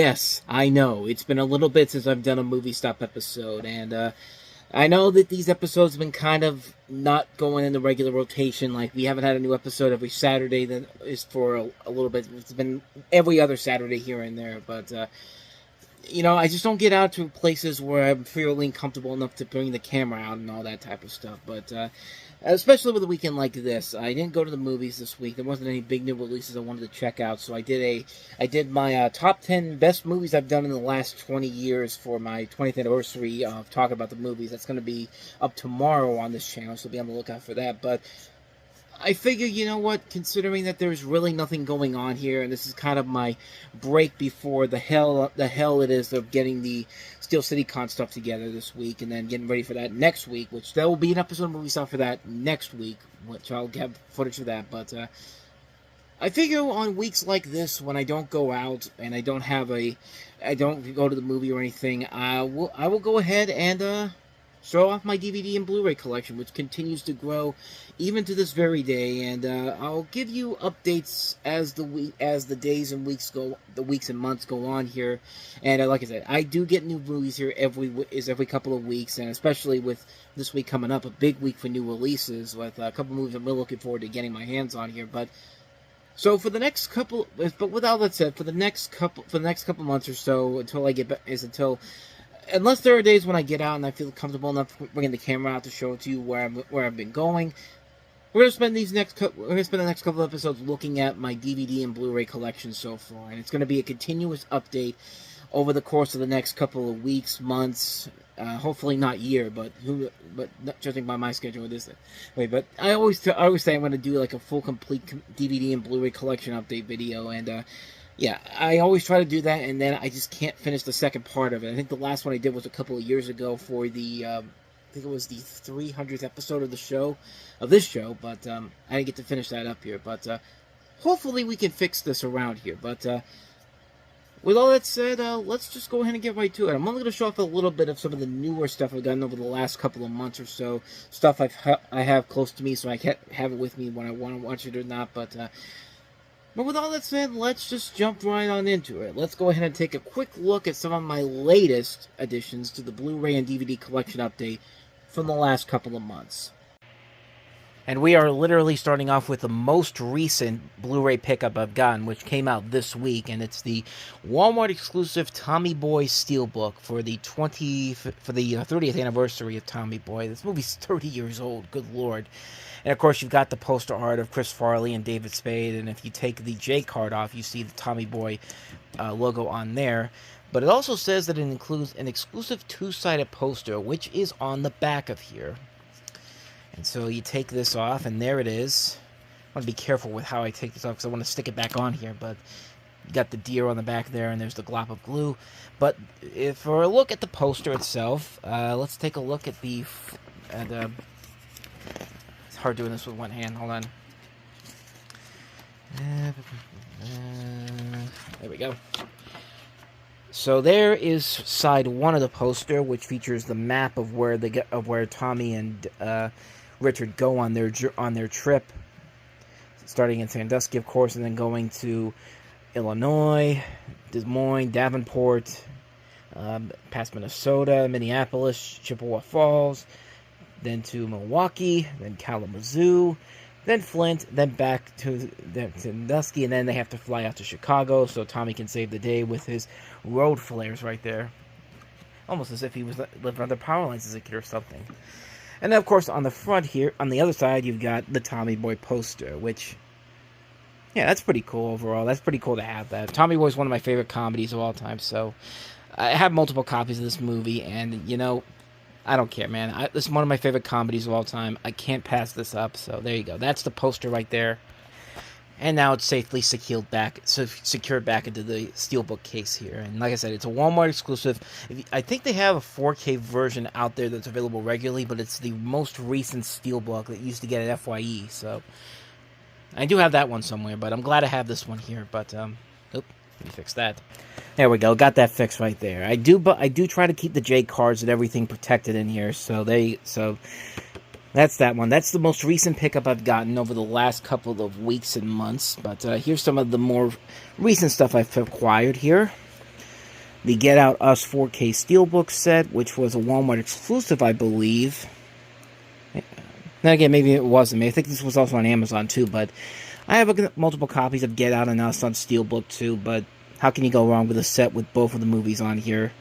Yes, I know. It's been a little bit since I've done a movie stop episode, and I know that these episodes have been kind of not going in the regular rotation. Like, we haven't had a new episode every Saturday that is for a little bit. It's been every other Saturday here and there, but I just don't get out to places where I'm feeling comfortable enough to bring the camera out and all that type of stuff. But especially with a weekend like this, I didn't go to the movies this week. There wasn't any big new releases I wanted to check out, so I did my top 10 best movies I've done in the last 20 years for my 20th anniversary of talking about the movies. That's going to be up tomorrow on this channel, so be on the lookout for that. But I figure, you know what, considering that there's really nothing going on here, and this is kind of my break before the hell it is of getting the Steel City Con stuff together this week, and then getting ready for that next week, which there will be an episode of Movie Stuff for that next week, which I'll have footage of that, but I figure on weeks like this, when I don't go out, and I don't go to the movie or anything, I will go ahead and show off my DVD and Blu-ray collection, which continues to grow even to this very day, and I'll give you updates as the days and weeks and months go on here. And like I said, I do get new movies here every couple of weeks, and especially with this week coming up, a big week for new releases with a couple movies I'm really looking forward to getting my hands on here. But so for the next couple, but with all that said, for the next couple months or so, unless there are days when I get out and I feel comfortable enough bringing the camera out to show it to you where I've been going, we're gonna spend the next couple of episodes looking at my DVD and Blu-ray collection so far, and it's gonna be a continuous update over the course of the next couple of weeks, months, hopefully not year, but not judging by my schedule this way. But I always say I'm gonna do like a full complete DVD and Blu-ray collection update video, and yeah, I always try to do that, and then I just can't finish the second part of it. I think the last one I did was a couple of years ago for the, I think it was the 300th episode of this show, but I didn't get to finish that up here. But hopefully we can fix this around here. But with all that said, let's just go ahead and get right to it. I'm only going to show off a little bit of some of the newer stuff I've done over the last couple of months or so. Stuff I have close to me, so I can't have it with me when I want to watch it or not. But with all that said, let's just jump right on into it. Let's go ahead and take a quick look at some of my latest additions to the Blu-ray and DVD collection update from the last couple of months. And we are literally starting off with the most recent Blu-ray pickup I've gotten, which came out this week, and it's the Walmart exclusive Tommy Boy Steelbook for the 30th anniversary of Tommy Boy. This movie's 30 years old, good lord. And of course, you've got the poster art of Chris Farley and David Spade, and if you take the J card off, you see the Tommy Boy logo on there. But it also says that it includes an exclusive two-sided poster, which is on the back of here. And so you take this off, and there it is. I want to be careful with how I take this off, because I want to stick it back on here, but you got the deer on the back there, and there's the glop of glue. But for a look at the poster itself, let's take a look at the... it's hard doing this with one hand. Hold on. There we go. So there is side one of the poster, which features the map of where Tommy and Richard go on their trip, starting in Sandusky, of course, and then going to Illinois, Des Moines, Davenport, past Minnesota, Minneapolis, Chippewa Falls, then to Milwaukee, then Kalamazoo, then Flint, then back to Sandusky, and then they have to fly out to Chicago so Tommy can save the day with his road flares right there. Almost as if he was living under power lines as a kid or something. And then, of course, on the front here, on the other side, you've got the Tommy Boy poster, which, yeah, that's pretty cool overall. That's pretty cool to have that. Tommy Boy is one of my favorite comedies of all time, so I have multiple copies of this movie, and, you know, I don't care, man. This is one of my favorite comedies of all time. I can't pass this up, so there you go. That's the poster right there. And now it's safely secured back into the steelbook case here. And like I said, it's a Walmart exclusive. I think they have a 4K version out there that's available regularly, but it's the most recent steelbook that you used to get at FYE. So I do have that one somewhere, but I'm glad to have this one here. But let me fix that. There we go. Got that fixed right there. I do try to keep the J cards and everything protected in here. So that's that one. That's the most recent pickup I've gotten over the last couple of weeks and months. But here's some of the more recent stuff I've acquired here. the Get Out Us 4K Steelbook set, which was a Walmart exclusive, I believe. Then again, maybe it wasn't. I think this was also on Amazon too, but I have multiple copies of Get Out and Us on Steelbook too, but how can you go wrong with a set with both of the movies on here?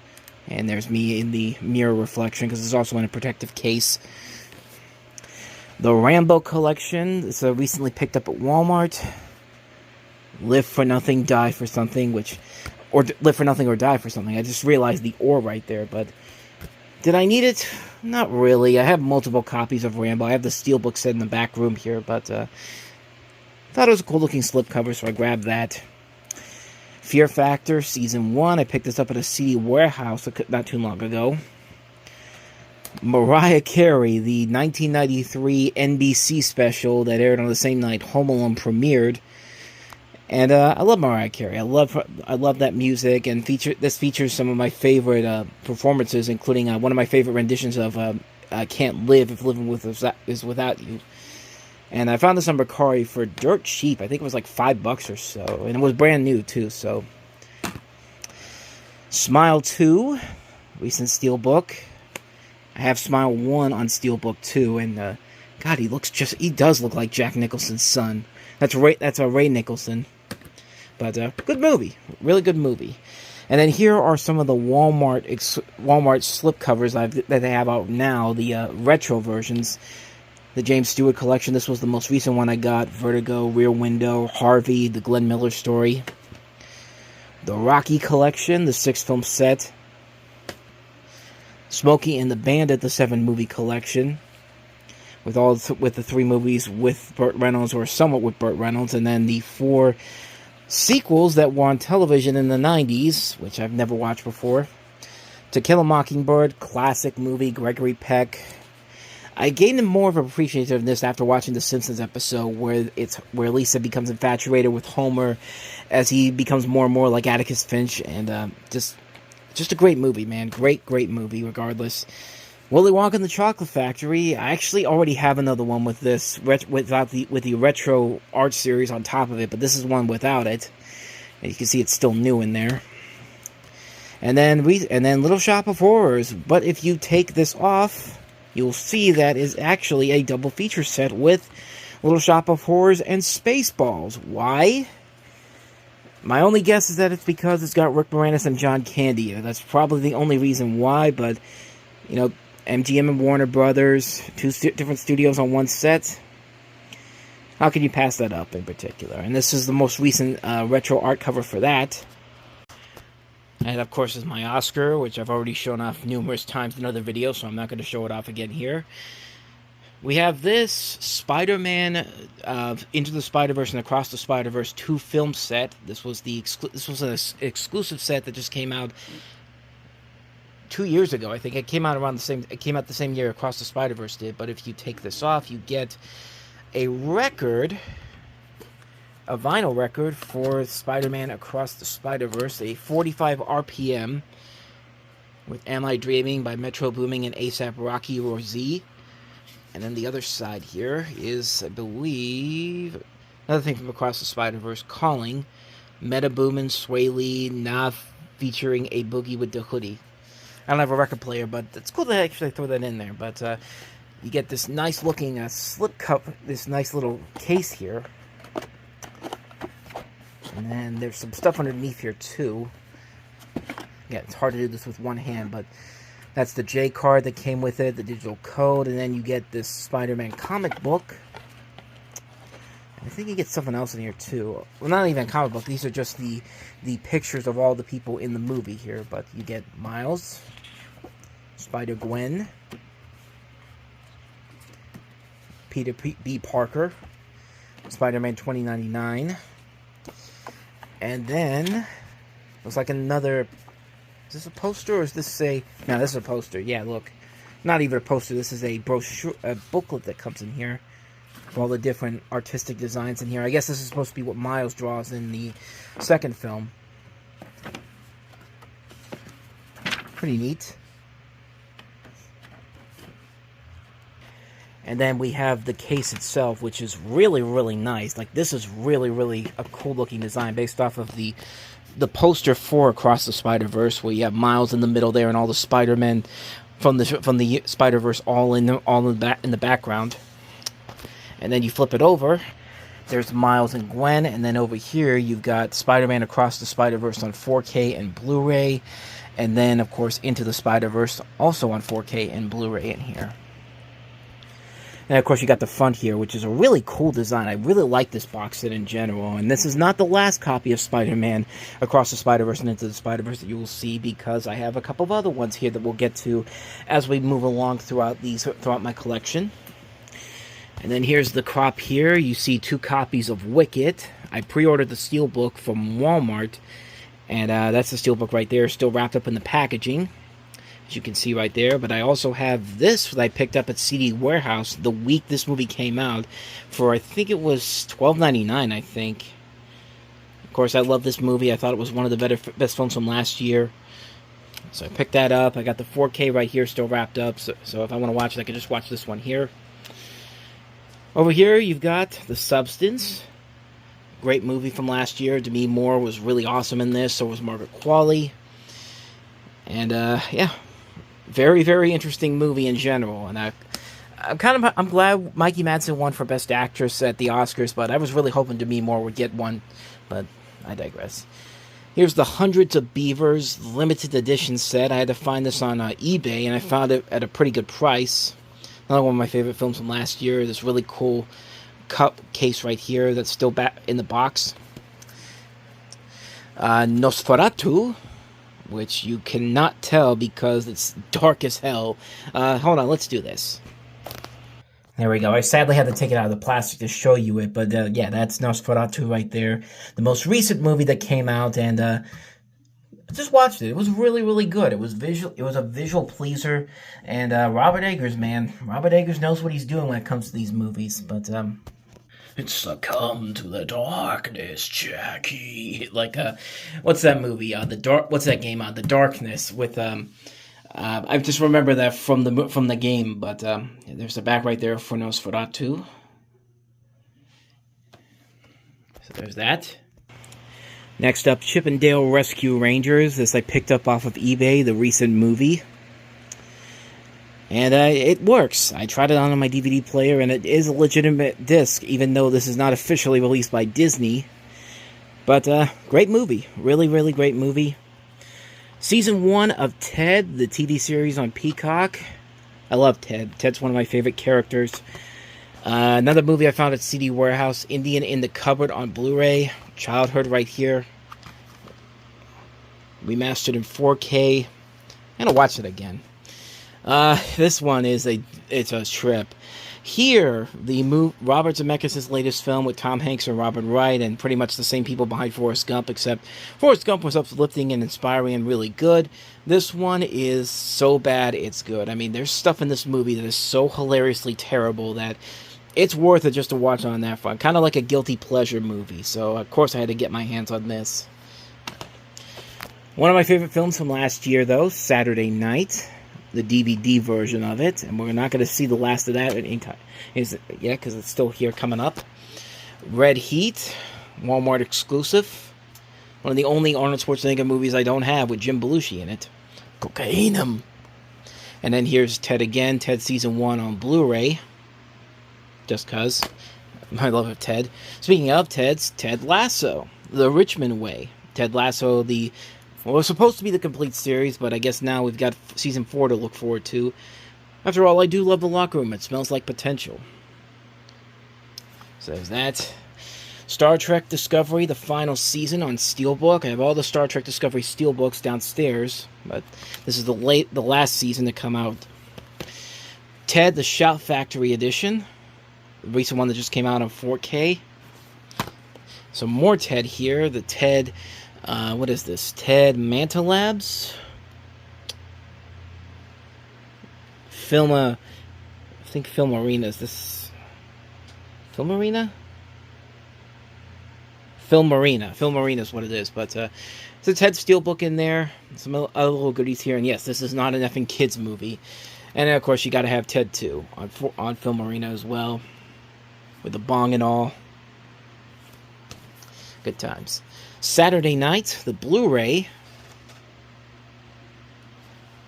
And there's me in the mirror reflection, because it's also in a protective case. The Rambo collection, it's recently picked up at Walmart. Live for Nothing, Die for Something, or Live for Nothing or Die for Something. I just realized the or right there, but did I need it? Not really. I have multiple copies of Rambo. I have the Steelbook set in the back room here, but thought it was a cool looking slipcover, so I grabbed that. Fear Factor Season 1. I picked this up at a CD warehouse not too long ago. Mariah Carey, the 1993 NBC special that aired on the same night Home Alone premiered. And I love Mariah Carey. I love that music, and this features some of my favorite performances, including one of my favorite renditions of "I Can't Live If Living Is Without You." And I found this on Mercari for dirt cheap. I think it was like $5 or so, and it was brand new too. So, Smile 2, recent Steelbook. I have Smile 1 on Steelbook too, and God, he does look like Jack Nicholson's son. That's Ray Nicholson. But good movie, really good movie. And then here are some of the Walmart slipcovers that they have out now, the retro versions. The James Stewart collection. This was the most recent one I got. Vertigo, Rear Window, Harvey, the Glenn Miller story. The Rocky collection, the 6-film set. Smokey and the Bandit, the 7-movie collection. With the 3 movies with Burt Reynolds, or somewhat with Burt Reynolds, and then the 4 sequels that were on television in the 90s, which I've never watched before. To Kill a Mockingbird, classic movie, Gregory Peck. I gained more of an appreciation of this after watching the Simpsons episode where Lisa becomes infatuated with Homer as he becomes more and more like Atticus Finch, and just a great movie, man. Great movie regardless. Willy Wonka and the Chocolate Factory. I actually already have another one with this with the retro art series on top of it, but this is one without it. And you can see it's still new in there. And then Little Shop of Horrors. But if you take this off, you'll see that is actually a double feature set with Little Shop of Horrors and Spaceballs. Why? My only guess is that it's because it's got Rick Moranis and John Candy. That's probably the only reason why, but, you know, MGM and Warner Brothers, 2 different studios on one set. How can you pass that up in particular? And this is the most recent retro art cover for that. And of course is my Oscar, which I've already shown off numerous times in other videos, so I'm not going to show it off again here. We have this Spider-Man Into the Spider-Verse and Across the Spider-Verse 2 film set. This was an exclusive set that just came out 2 years ago. I think it came out the same year Across the Spider-Verse did. But if you take this off, you get a vinyl record for Spider-Man Across the Spider-Verse, a 45 RPM with Am I Dreaming by Metro Boomin and A$AP Rocky Rosie. And then the other side here is, I believe, another thing from Across the Spider-Verse, Calling, Meta Boomin, Sway Lee, Nav featuring A Boogie with the Hoodie. I don't have a record player, but it's cool to actually throw that in there. But you get this nice looking slip cup, this nice little case here. And then there's some stuff underneath here too. Yeah, it's hard to do this with one hand, but that's the J card that came with it, the digital code, and then you get this Spider-Man comic book. I think you get something else in here too. Well, not even a comic book. These are just the pictures of all the people in the movie here. But you get Miles, Spider-Gwen, Peter B. Parker, Spider-Man 2099, and then looks like another. Is this a poster or is this a... No, this is a poster. Yeah, look. Not even a poster. This is a brochure, a booklet that comes in here. With all the different artistic designs in here. I guess this is supposed to be what Miles draws in the second film. Pretty neat. And then we have the case itself, which is really, really nice. Like, this is really, really a cool-looking design based off of the the poster for Across the Spider-Verse, where you have Miles in the middle there and all the Spider-Men from the Spider-Verse all in the background. And then you flip it over, there's Miles and Gwen, and then over here you've got Spider-Man Across the Spider-Verse on 4K and Blu-ray, and then of course Into the Spider-Verse also on 4K and Blu-ray in here. And of course you got the front here, which is a really cool design. I really like this box set in general, and this is not the last copy of Spider-Man Across the Spider-Verse and Into the Spider-Verse that you will see, because I have a couple of other ones here that we'll get to as we move along throughout my collection. And then here's the crop here. You see 2 copies of Wicked. I pre-ordered the Steelbook from Walmart, and that's the Steelbook right there, still wrapped up in the packaging, as you can see right there. But I also have this that I picked up at CD Warehouse the week this movie came out for, I think it was $12.99, I think. Of course, I love this movie. I thought it was one of the best films from last year. So I picked that up. I got the 4K right here still wrapped up, so if I want to watch it, I can just watch this one here. Over here, you've got The Substance. Great movie from last year. Demi Moore was really awesome in this. So was Margaret Qualley. And, yeah. Very, very interesting movie in general. And I'm glad Mikey Madsen won for Best Actress at the Oscars, but I was really hoping Demi Moore would get one. But I digress. Here's the Hundreds of Beavers limited edition set. I had to find this on eBay, and I found it at a pretty good price. Another one of my favorite films from last year. This really cool cup case right here that's still back in the box. Nosferatu, which you cannot tell because it's dark as hell. Hold on, let's do this. There we go. I sadly had to take it out of the plastic to show you it, but yeah, that's Nosferatu right there. The most recent movie that came out, and just watched it. It was really, really good. It was a visual pleaser, and Robert Eggers, man, Robert Eggers knows what he's doing when it comes to these movies. But it's Succumb to the Darkness, Jackie. Like what's that movie? What's that game? The Darkness with I just remember that from the game. But there's the back right there for Nosferatu. So there's that. Next up, Chip 'n Dale Rescue Rangers. This I picked up off of eBay, the recent movie. And it works. I tried it on my DVD player, and it is a legitimate disc, even though this is not officially released by Disney. But great movie. Really, really great movie. Season 1 of Ted, the TV series on Peacock. I love Ted. Ted's one of my favorite characters. Another movie I found at CD Warehouse, Indian in the Cupboard on Blu-ray. Childhood right here. Remastered in 4K. I'm gonna watch it again. This one is it's a trip. Here, Robert Zemeckis' latest film with Tom Hanks and Robin Wright, and pretty much the same people behind Forrest Gump, except Forrest Gump was uplifting and inspiring and really good. This one is so bad it's good. I mean, there's stuff in this movie that is so hilariously terrible that it's worth it just to watch on that front. Kind of like a guilty pleasure movie. So, of course, I had to get my hands on this. One of my favorite films from last year, though, Saturday Night. The DVD version of it. And we're not going to see the last of that anytime. Yeah, because it's still here coming up. Red Heat. Walmart exclusive. One of the only Arnold Schwarzenegger movies I don't have with Jim Belushi in it. Cocainum. And then here's Ted again. Ted Season 1 on Blu-ray. Just cause. My love of Ted. Speaking of Ted's, Ted Lasso. The Richmond Way. Ted Lasso, it was supposed to be the complete series, but I guess now we've got Season 4 to look forward to. After all, I do love The Locker Room. It smells like potential. So there's that. Star Trek Discovery, the final season on Steelbook. I have all the Star Trek Discovery Steelbooks downstairs, but this is the last season to come out. Ted, the Shout Factory edition. The recent one that just came out on 4K. Some more Ted here. The Ted... what is this? Ted Manta Labs? I think Film Arena. Is this Film Arena? Film Arena. Film Arena is what it is. But it's a Ted Steelbook in there. Some other little goodies here. And yes, this is not an effing kids movie. And then, of course, you got to have Ted 2 on Film Arena as well. With the bong and all. Good times. Saturday Night, the Blu-ray.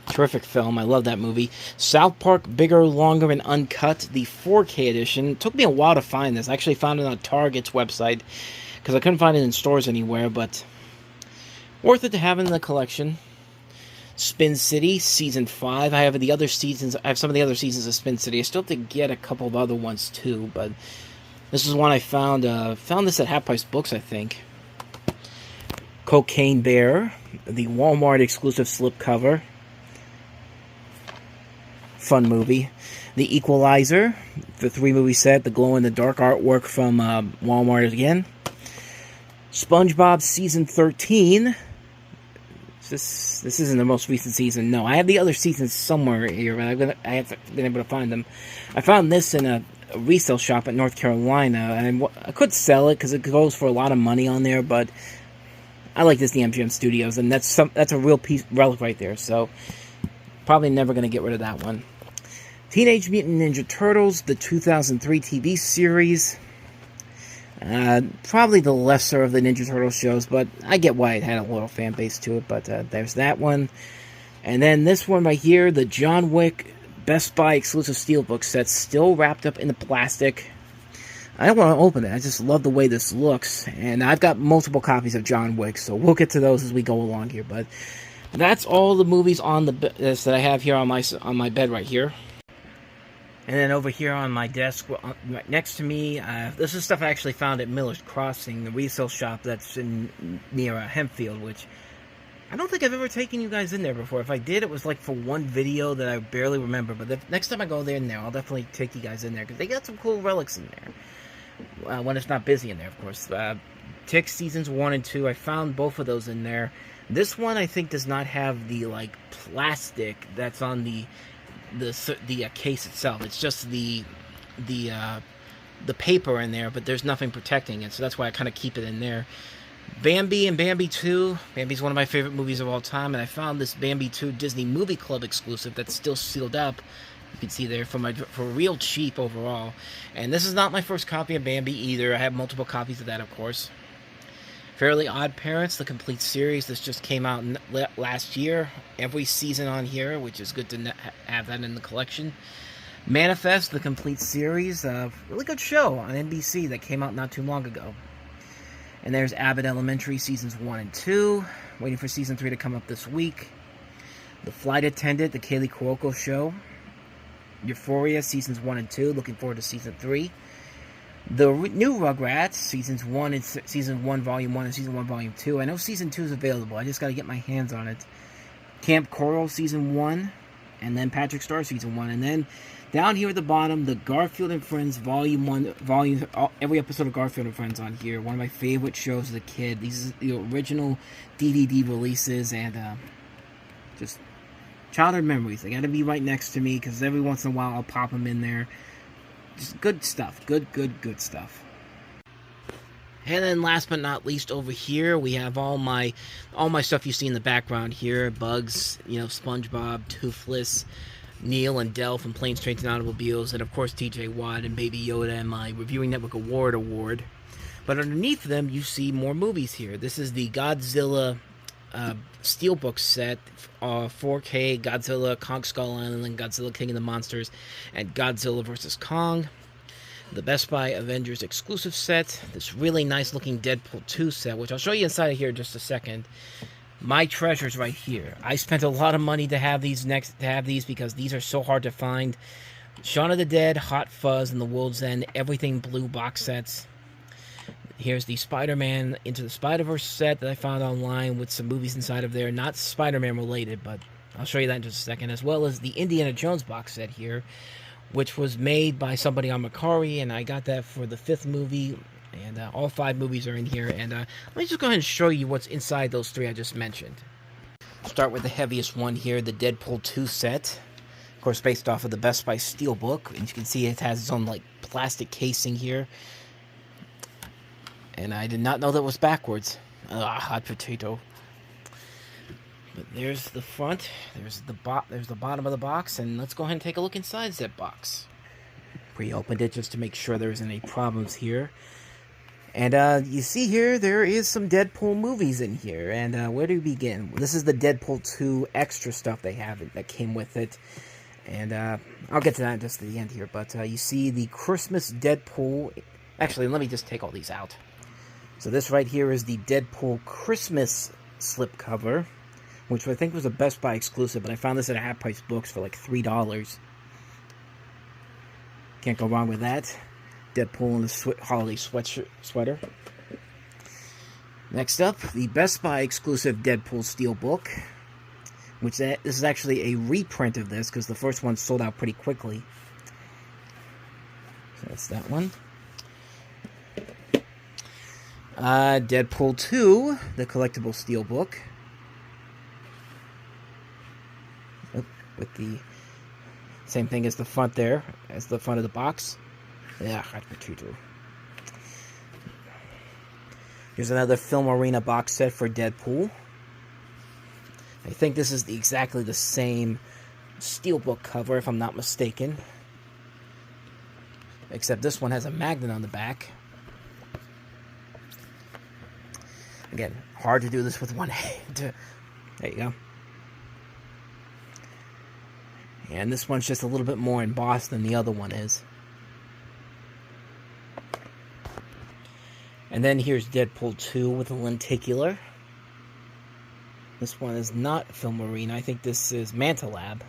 Terrific film. I love that movie. South Park, Bigger, Longer, and Uncut, the 4K edition. It took me a while to find this. I actually found it on Target's website because I couldn't find it in stores anywhere, but worth it to have in the collection. Spin City, Season 5. I have the other seasons. I have some of the other seasons of Spin City. I still have to get a couple of other ones too, but this is one I found. Found this at Half Price Books, I think. Cocaine Bear, the Walmart exclusive slipcover. Fun movie. The Equalizer, the 3-movie set, the glow-in-the-dark artwork from Walmart again. SpongeBob Season 13. This isn't the most recent season. No, I have the other seasons somewhere here, but I haven't been able to find them. I found this in a resale shop in North Carolina, and I could sell it because it goes for a lot of money on there, but I like Disney MGM Studios, and that's a real relic right there, so probably never going to get rid of that one. Teenage Mutant Ninja Turtles, the 2003 TV series. Probably the lesser of the Ninja Turtles shows, but I get why it had a little fan base to it, but there's that one. And then this one right here, the John Wick Best Buy exclusive steelbook set, still wrapped up in the plastic. I don't want to open it, I just love the way this looks, and I've got multiple copies of John Wick, so we'll get to those as we go along here, but that's all the movies on that I have here on my bed right here. And then over here on my desk, right next to me, this is stuff I actually found at Miller's Crossing, the resale shop that's near Hempfield, which I don't think I've ever taken you guys in there before. If I did, it was like for one video that I barely remember. But the next time I go there, I'll definitely take you guys in there, because they got some cool relics in there. When it's not busy in there, of course. Tick Seasons 1 and 2, I found both of those in there. This one, I think, does not have the, plastic that's on the case itself. It's just the paper in there, but there's nothing protecting it, so that's why I kind of keep it in there. Bambi and Bambi 2. Bambi's one of my favorite movies of all time, and I found this Bambi 2 Disney Movie Club exclusive that's still sealed up. You can see there for real cheap overall. And this is not my first copy of Bambi either. I have multiple copies of that, of course. Fairly Odd Parents, the complete series. This just came out last year. Every season on here, which is good to have that in the collection. Manifest, the complete series. Really good show on NBC that came out not too long ago. And there's Abbott Elementary Seasons 1 and 2. Waiting for Season 3 to come up this week. The Flight Attendant, the Kaylee Cuoco Show. Euphoria, Seasons 1 and 2. Looking forward to Season 3. The new Rugrats, Season 1 Volume 1 and Season 1 Volume 2. I know Season 2 is available. I just got to get my hands on it. Camp Coral Season 1. And then Patrick Star Season 1. And then down here at the bottom, the Garfield and Friends Volume 1. Every episode of Garfield and Friends on here. One of my favorite shows as a kid. These are the original DVD releases. And just childhood memories. They got to be right next to me, because every once in a while I'll pop them in there. Just good stuff. Good stuff. And then last but not least, over here we have all my stuff you see in the background here. Bugs, SpongeBob, Toothless, Neil and Del from Planes, Trains, and Automobiles, and of course TJ Watt and Baby Yoda and my Reviewing Network Award. But underneath them you see more movies here. This is the Godzilla Steelbook set, 4K Godzilla, Kong Skull Island, Godzilla King of the Monsters, and Godzilla vs. Kong. The Best Buy Avengers exclusive set, this really nice looking Deadpool 2 set, which I'll show you inside of here in just a second. My treasures right here. I spent a lot of money to have these because these are so hard to find. Shaun of the Dead, Hot Fuzz, and The World's End, everything blue box sets. Here's the Spider-Man Into the Spider-Verse set that I found online with some movies inside of there. Not Spider-Man related, but I'll show you that in just a second. As well as the Indiana Jones box set here, which was made by somebody on Macari, and I got that for the 5th movie. And all 5 movies are in here. And let me just go ahead and show you what's inside those 3 I just mentioned. Start with the heaviest one here, the Deadpool 2 set. Of course, based off of the Best Buy Steelbook. And you can see it has its own plastic casing here. And I did not know that was backwards. Hot potato. But there's the front. There's the bottom of the box. And let's go ahead and take a look inside that box. Pre-opened it just to make sure there isn't any problems here. And you see here, there is some Deadpool movies in here. And where do we begin? This is the Deadpool 2 extra stuff they have that came with it. And I'll get to that just at the end here. But you see the Christmas Deadpool. Actually, let me just take all these out. So this right here is the Deadpool Christmas slipcover, which I think was a Best Buy exclusive. But I found this at Half Price Books for like $3. Can't go wrong with that. Deadpool in a holiday sweater. Next up, the Best Buy exclusive Deadpool Steelbook. This is actually a reprint of this, because the first one sold out pretty quickly. So that's that one. Deadpool 2, the collectible Steelbook. With the same thing as the front there, as the front of the box. Yeah, here's another Film Arena box set for Deadpool. I think this is exactly the same steelbook cover, if I'm not mistaken. Except this one has a magnet on the back. Again, hard to do this with one hand. There you go. And this one's just a little bit more embossed than the other one is. And then here's Deadpool 2 with a lenticular. This one is not Film Arena. I think this is Manta Lab.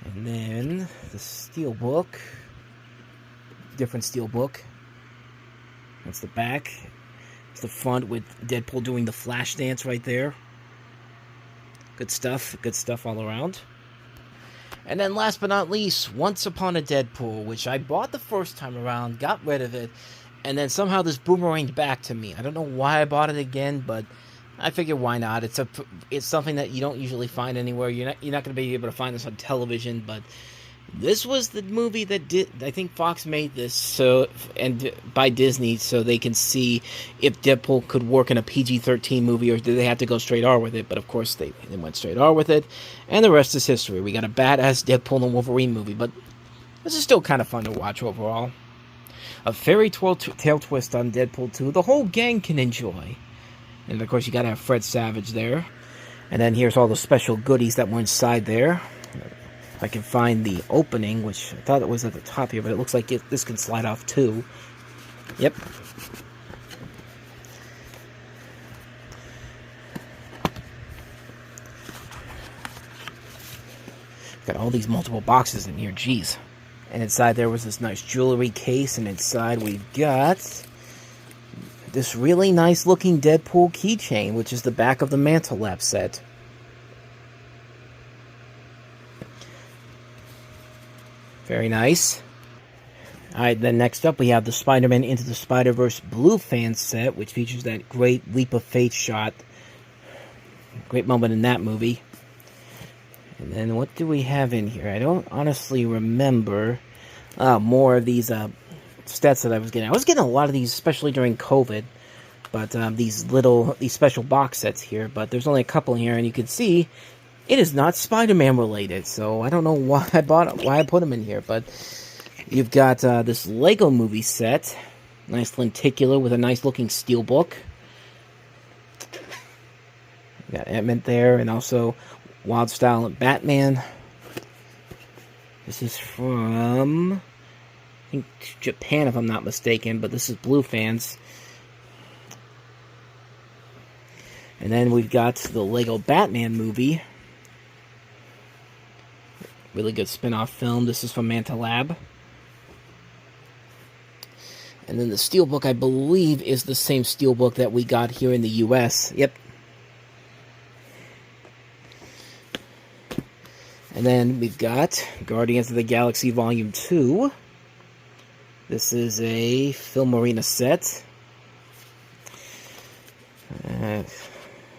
And then the Steelbook. Different Steelbook. That's the back. It's the front with Deadpool doing the flash dance right there. Good stuff. Good stuff all around. And then last but not least, Once Upon a Deadpool, which I bought the first time around, got rid of it, and then somehow this boomeranged back to me. I don't know why I bought it again, but I figured why not. It's something that you don't usually find anywhere. You're not going to be able to find this on television, but this was the movie that I think Fox made this by Disney, so they can see if Deadpool could work in a PG-13 movie, or did they have to go straight R with it. But of course they went straight R with it, and the rest is history. We got a badass Deadpool and Wolverine movie, but this is still kind of fun to watch overall. A fairy tale twist on Deadpool 2 the whole gang can enjoy. And of course you gotta have Fred Savage there. And then here's all the special goodies that were inside there. If I can find the opening, which I thought it was at the top here, but it looks like this can slide off too. Yep. Got all these multiple boxes in here, jeez. And inside there was this nice jewelry case, and inside we've got this really nice looking Deadpool keychain, which is the back of the Manta Lab set. Very nice. Alright, then next up we have the Spider-Man Into the Spider-Verse Blue Fan set, which features that great leap of faith shot. Great moment in that movie. And then what do we have in here? I don't honestly remember. More of these sets that I was getting. I was getting a lot of these, especially during COVID. But these special box sets here. But there's only a couple here, and you can see it is not Spider-Man related, so I don't know why I put them in here, but you've got this Lego movie set, nice lenticular with a nice looking steelbook. Got Ant-Man there, and also Wild Style and Batman. This is from, I think, Japan, if I'm not mistaken, but this is Blue Fans. And then we've got the Lego Batman movie. Really good spin-off film. This is from Manta Lab. And then the steelbook, I believe, is the same steelbook that we got here in the US. Yep. And then we've got Guardians of the Galaxy Volume 2. This is a Film Arena set. I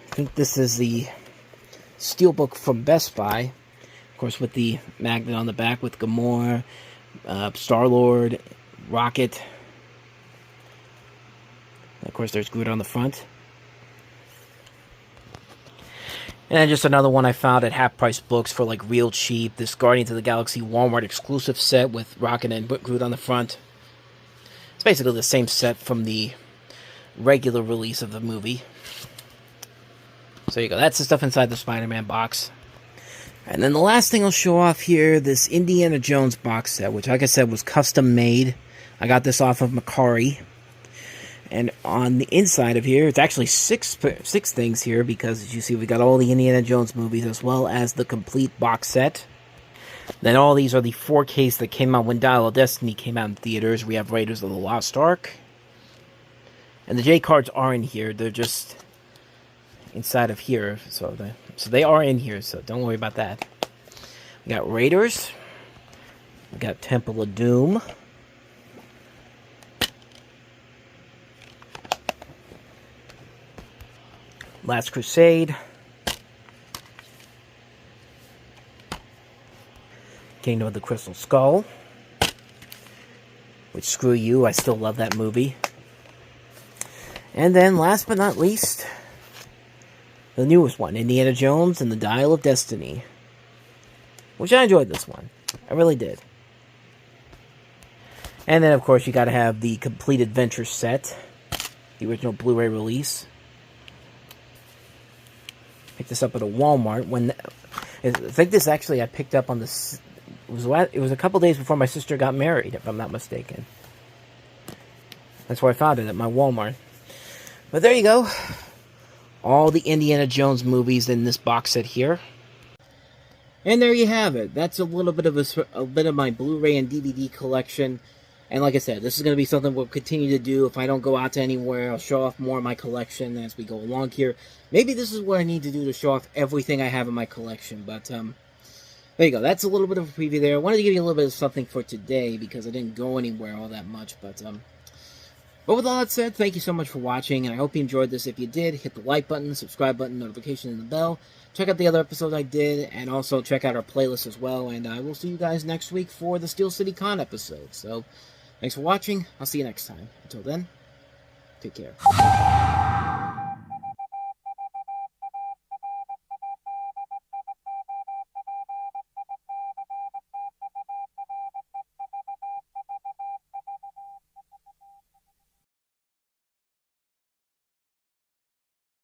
think this is the steelbook from Best Buy. Of course, with the magnet on the back with Gamora, Star-Lord, Rocket. And of course, there's Groot on the front. And then just another one I found at Half Price Books for like real cheap. This Guardians of the Galaxy Walmart exclusive set with Rocket and Groot on the front. It's basically the same set from the regular release of the movie. So there you go. That's the stuff inside the Spider-Man box. And then the last thing I'll show off here, this Indiana Jones box set, which, like I said, was custom made. I got this off of Macari. And on the inside of here, it's actually six things here, because as you see, we got all the Indiana Jones movies as well as the complete box set. Then all these are the 4Ks that came out when Dial of Destiny came out in theaters. We have Raiders of the Lost Ark. And the J cards are in here. They're just inside of here. So they are in here, so don't worry about that. We got Raiders. We got Temple of Doom. Last Crusade. Kingdom of the Crystal Skull. Which, screw you, I still love that movie. And then, last but not least, the newest one, Indiana Jones and the Dial of Destiny. Which I enjoyed this one. I really did. And then, of course, you gotta have the Complete Adventure set. The original Blu-ray release. Picked this up at a Walmart. I think this actually I picked up on this. It was a couple days before my sister got married, if I'm not mistaken. That's where I found it, at my Walmart. But there you go. All the Indiana Jones movies in this box set here. And there you have it. That's a little bit of my Blu-ray and DVD collection. And like I said, this is going to be something we'll continue to do. If I don't go out to anywhere, I'll show off more of my collection as we go along here. Maybe this is what I need to do to show off everything I have in my collection. But, there you go. That's a little bit of a preview there. I wanted to give you a little bit of something for today because I didn't go anywhere all that much. But with all that said, thank you so much for watching. And I hope you enjoyed this. If you did, hit the like button, subscribe button, notification, and the bell. Check out the other episodes I did. And also check out our playlist as well. And I will see you guys next week for the Steel City Con episode. So, thanks for watching. I'll see you next time. Until then, take care.